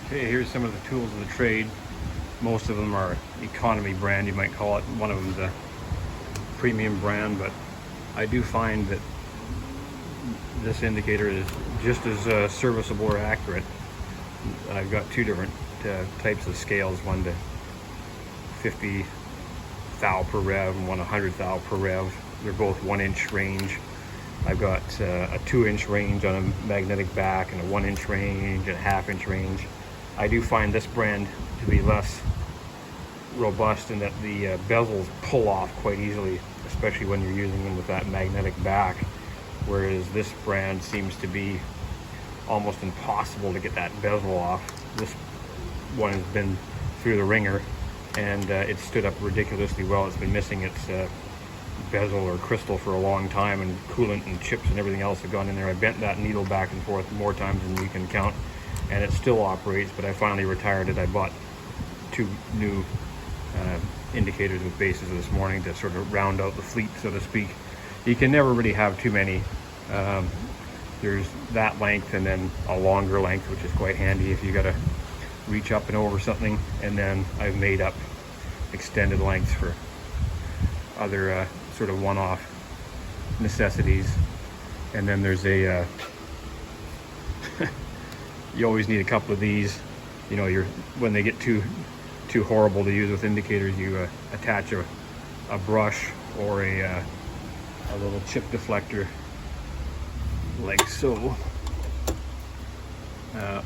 Okay, here's some of the tools of the trade. Most of them are economy brand, you might call it. One of them's a premium brand, but I do find that this indicator is just as serviceable or accurate. I've got two different types of scales, one to 50 thou per rev and one 100 thou per rev. They're both 1-inch range. I've got a 2-inch range on a magnetic back and a 1-inch range and a 1/2-inch range. I do find this brand to be less robust in that the bezels pull off quite easily, especially when you're using them with that magnetic back, whereas this brand seems to be almost impossible to get that bezel off. This one has been through the ringer and it stood up ridiculously well. It's been missing its bezel or crystal for a long time, and coolant and chips and everything else have gone in there. I bent that needle back and forth more times than you can count, and it still operates, but I finally retired it. I bought two new indicators with bases this morning to sort of round out the fleet, so to speak. You can never really have too many. There's that length and then a longer length, which is quite handy if you got to reach up and over something, and then I've made up extended lengths for other sort of one-off necessities. And then there's a you always need a couple of these. You know, when they get too horrible to use with indicators, you attach a brush or a little chip deflector like so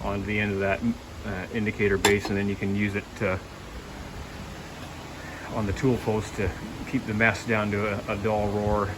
on the end of that indicator base, and then you can use it on the tool post to keep the mess down to a dull roar.